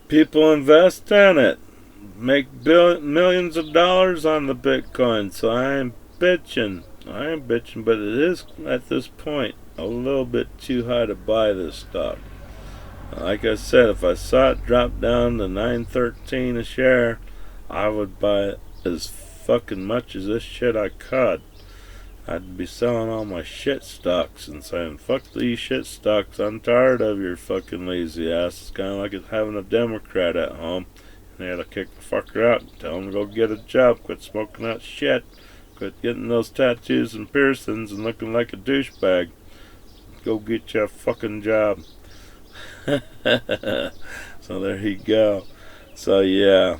people invest in it, make millions of dollars on the Bitcoin. So I ain't bitching, but it is at this point a little bit too high to buy this stock. Like I said, if I saw it drop down to 9.13 a share, I would buy it as fucking much as this shit I could. I'd be selling all my shit stocks and saying, fuck these shit stocks, I'm tired of your fucking lazy ass. It's kind of like it's having a Democrat at home. And they had to kick the fucker out and tell him to go get a job, quit smoking that shit, quit getting those tattoos and piercings and looking like a douchebag. Go get you a fucking job. So there you go. So yeah,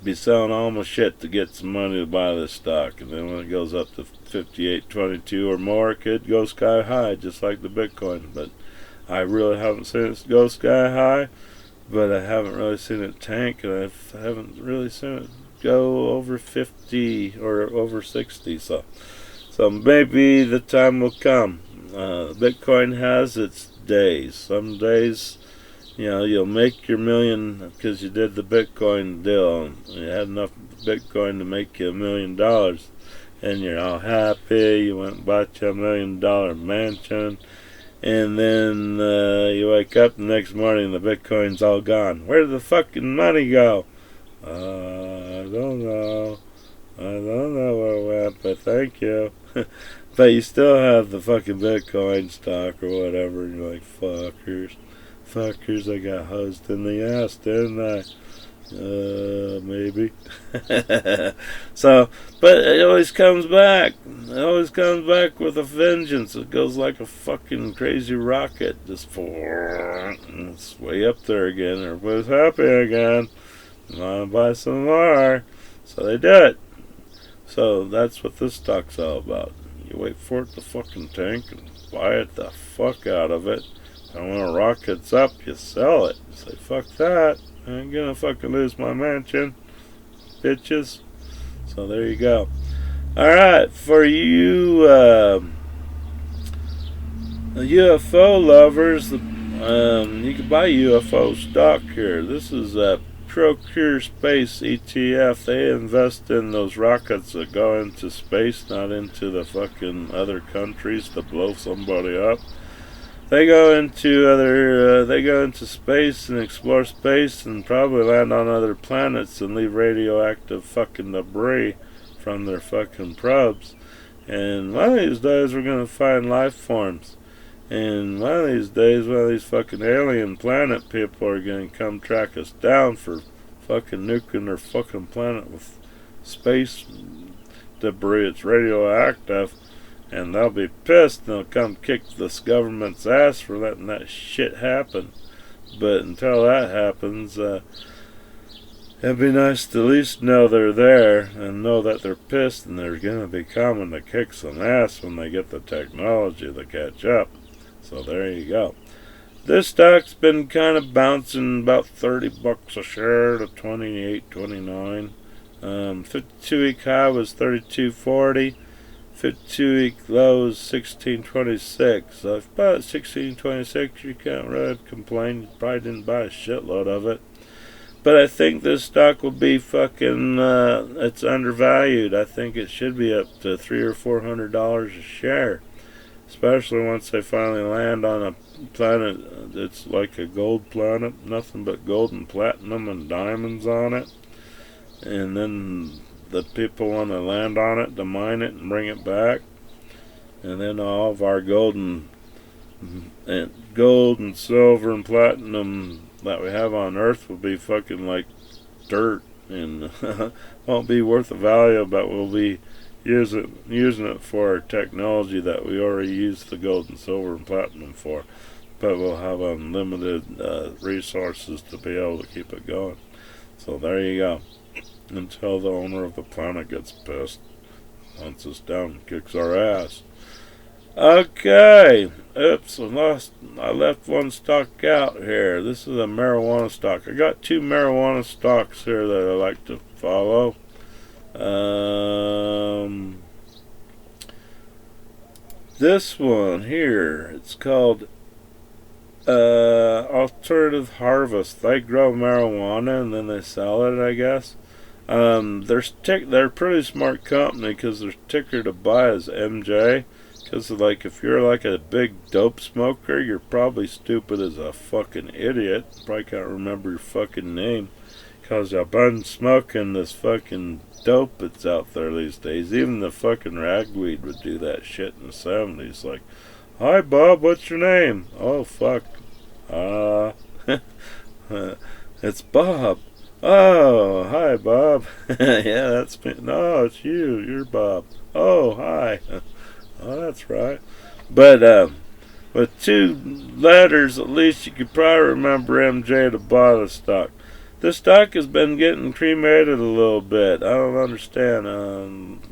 be selling all my shit to get some money to buy this stock, and then when it goes up to 58.22 or more, it could go sky high just like the Bitcoin. But I really haven't seen it go sky high, but I haven't really seen it tank, and I haven't really seen it go over 50 or over 60. So maybe the time will come. Bitcoin has its days. Some days You know, you'll make your million because you did the Bitcoin deal. You had enough Bitcoin to make you $1 million, and you're all happy. You went and bought you $1 million mansion, and then you wake up the next morning and the Bitcoin's all gone. Where did the fucking money go? I don't know. I don't know where it went, but thank you. But you still have the fucking Bitcoin stock or whatever, and you're like, fuckers, I got hosed in the ass, didn't I? Maybe. So, but it always comes back. It always comes back with a vengeance. It goes like a fucking crazy rocket, just it's way up there again. Everybody's happy again. Want to buy some more, so they do it. So that's what this stock's all about. You wait for it to fucking tank and buy it the fuck out of it. And when it rockets up, you sell it. You say, fuck that. I ain't gonna fucking lose my mansion, bitches. So there you go. Alright, for you UFO lovers, you can buy UFO stock here. This is a Procure Space ETF. They invest in those rockets that go into space, not into the fucking other countries to blow somebody up. They go into space and explore space and probably land on other planets and leave radioactive fucking debris from their fucking probes. And one of these days we're gonna find life forms. And one of these days, one of these fucking alien planet people are gonna come track us down for fucking nuking their fucking planet with space debris. It's radioactive. And they'll be pissed and they'll come kick this government's ass for letting that shit happen. But until that happens, it'd be nice to at least know they're there and know that they're pissed and they're going to be coming to kick some ass when they get the technology to catch up. So there you go. This stock's been kind of bouncing about $30 a share to 28, 29. 52-week high was 32.40. 52-week low is 16.26. So if you bought 16.26, you can't really complain. You probably didn't buy a shitload of it. But I think this stock will be fucking, it's undervalued. I think it should be up to $300 or $400 a share. Especially once they finally land on a planet that's like a gold planet. Nothing but gold and platinum and diamonds on it. And then the people want to land on it to mine it and bring it back, and then all of our gold and silver and platinum that we have on Earth will be fucking like dirt and won't be worth the value, but we'll be using it for our technology that we already use the gold and silver and platinum for, but we'll have unlimited resources to be able to keep it going. So there you go. Until the owner of the planet gets pissed, hunts us down and kicks our ass. Okay. Oops, I left one stock out here. This is a marijuana stock. I got two marijuana stocks here that I like to follow. This one here, it's called Alternative Harvest. They grow marijuana and then they sell it, I guess. They're a pretty smart company because their ticker to buy is MJ. Because like if you're like a big dope smoker, you're probably stupid as a fucking idiot. Probably can't remember your fucking name because you've been smoking this fucking dope that's out there these days. Even the fucking ragweed would do that shit in the 70s. Like, hi Bob, what's your name? Oh fuck, it's Bob. Oh, hi, Bob. Yeah, that's me. No, it's you. You're Bob. Oh, hi. Oh, that's right. But with two letters, at least you could probably remember MJ to buy the stock. This stock has been getting cremated a little bit. I don't understand.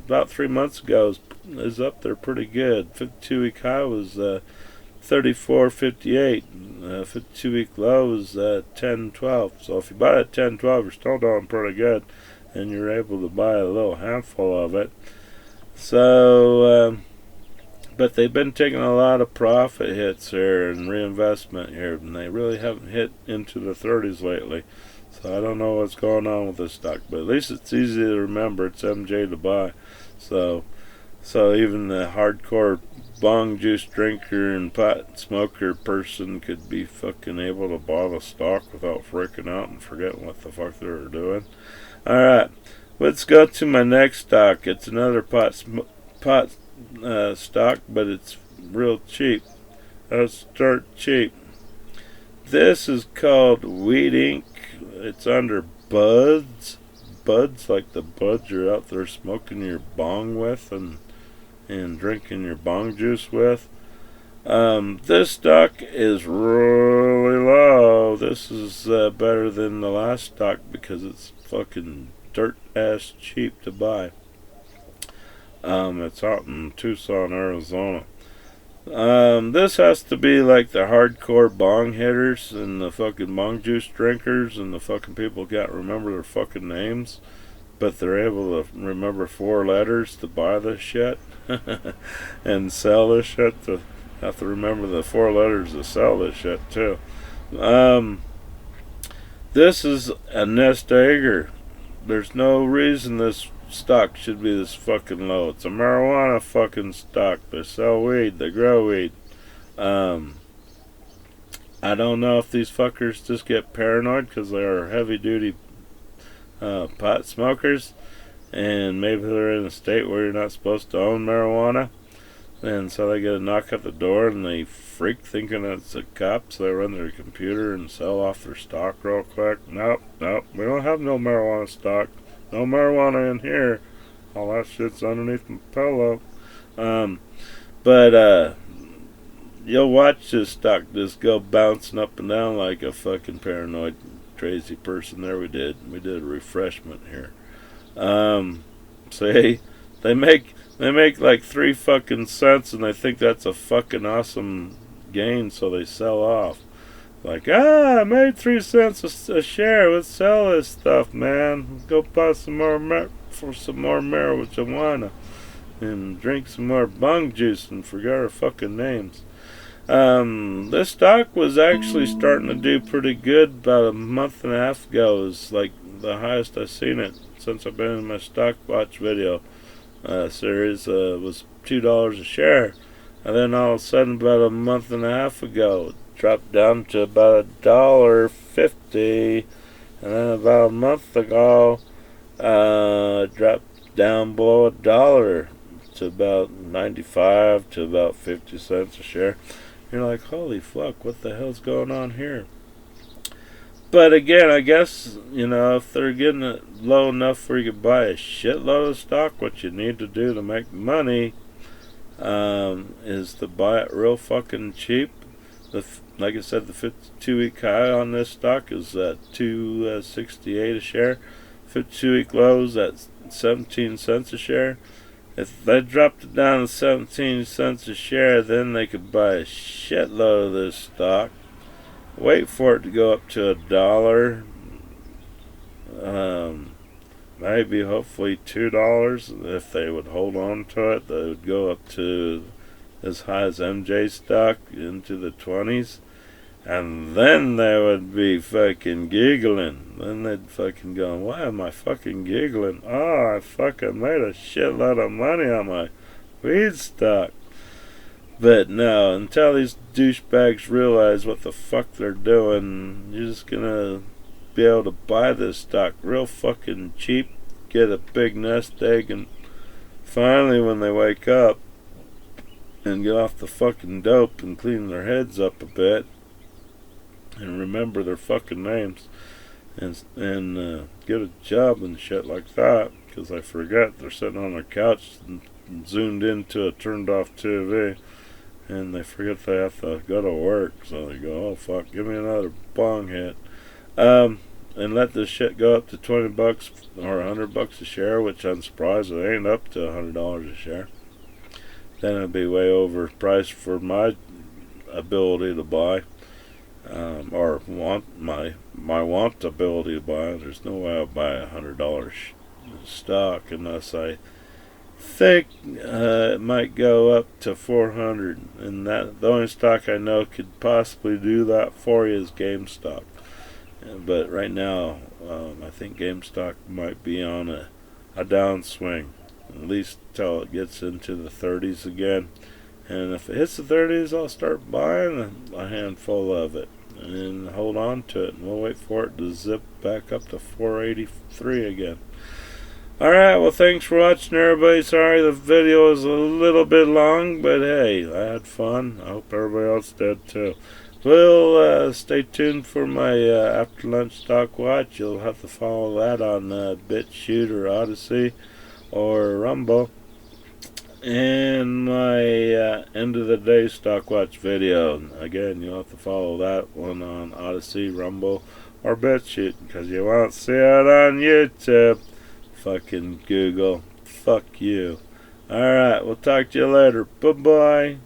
About 3 months ago, it was up there pretty good. 52-week high was 34.58. 52-week low was 10.12. So if you buy at 10.12, you're still doing pretty good, and you're able to buy a little handful of it. So But they've been taking a lot of profit hits here and reinvestment here, and they really haven't hit into the 30s lately. So I don't know what's going on with this stock, but at least it's easy to remember. It's MJ to buy. So even the hardcore bong juice drinker and pot smoker person could be fucking able to buy the stock without freaking out and forgetting what the fuck they were doing. Alright, let's go to my next stock. It's another pot stock, but it's real cheap. Let's start cheap. This is called Weed Inc. It's under Buds. Buds, like the buds you're out there smoking your bong with and drinking your bong juice with. This stock is really low. This is better than the last stock because it's fucking dirt ass cheap to buy. It's out in Tucson, Arizona. This has to be like the hardcore bong hitters and the fucking bong juice drinkers and the fucking people can't remember their fucking names, but they're able to remember 4 letters to buy this shit and sell this shit. To have to remember the 4 letters to sell this shit too. This is a nest egger. There's no reason this stock should be this fucking low. It's a marijuana fucking stock. They sell weed. They grow weed. I don't know if these fuckers just get paranoid because they are heavy duty pot smokers, and maybe they're in a state where you're not supposed to own marijuana, and so they get a knock at the door and they freak thinking it's a cop, so they run their computer and sell off their stock real quick. Nope, we don't have no marijuana stock. No marijuana in here. All that shit's underneath my pillow. But you'll watch this stock just go bouncing up and down like a fucking paranoid crazy person. There we did a refreshment here. See, they make like 3 fucking cents and they think that's a fucking awesome gain, so they sell off. Like, I made 3 cents a share. Let's sell this stuff, man. Go buy some more for some more marijuana and drink some more bong juice and forget our fucking names. This stock was actually starting to do pretty good about a month and a half ago. It was like the highest I've seen it since I've been in my stock watch video series. Was $2 a share, and then all of a sudden about a month and a half ago it dropped down to about $1.50, and then about a month ago it dropped down below $1 to about 95 to about 50 cents a share. You're like, holy fuck, what the hell's going on here? But again, I guess, if they're getting it low enough where you can buy a shitload of stock, what you need to do to make money is to buy it real fucking cheap. Like I said, the 52-week high on this stock is at $2.68 a share. 52-week low is at 17 cents a share. If they dropped it down to 17 cents a share, then they could buy a shitload of this stock. Wait for it to go up to $1. Maybe, hopefully, $2. If they would hold on to it, they would go up to as high as MJ stock into the 20s. And then they would be fucking giggling. Then they'd fucking go, why am I fucking giggling? Oh, I fucking made a shitload of money on my weed stock. But no, until these douchebags realize what the fuck they're doing, you're just gonna be able to buy this stock real fucking cheap, get a big nest egg, and finally when they wake up and get off the fucking dope and clean their heads up a bit, and remember their fucking names, and get a job and shit like that, because I forget they're sitting on their couch and zoomed into a turned off TV, and they forget they have to go to work, so they go, oh fuck, give me another bong hit, and let this shit go up to $20 or $100 a share, which I'm surprised it ain't up to $100 a share. Then it'd be way overpriced for my ability to buy. Or want my want ability to buy. There's no way I'll buy $100 stock unless I think it might go up to 400, and that the only stock I know could possibly do that for you is GameStop. But right now, I think GameStop might be on a downswing, at least till it gets into the 30s again. And if it hits the 30s, I'll start buying a handful of it and hold on to it, and we'll wait for it to zip back up to 483 again. Alright, well, thanks for watching, everybody. Sorry the video was a little bit long, but hey, I had fun. I hope everybody else did too. Well, stay tuned for my after lunch stock watch. You'll have to follow that on BitChute or Odyssey or Rumble. And my end of the day stock watch video. Again, you'll have to follow that one on Odyssey, Rumble, or BitChute, because you won't see it on YouTube. Fucking Google. Fuck you. Alright, we'll talk to you later. Bye-bye.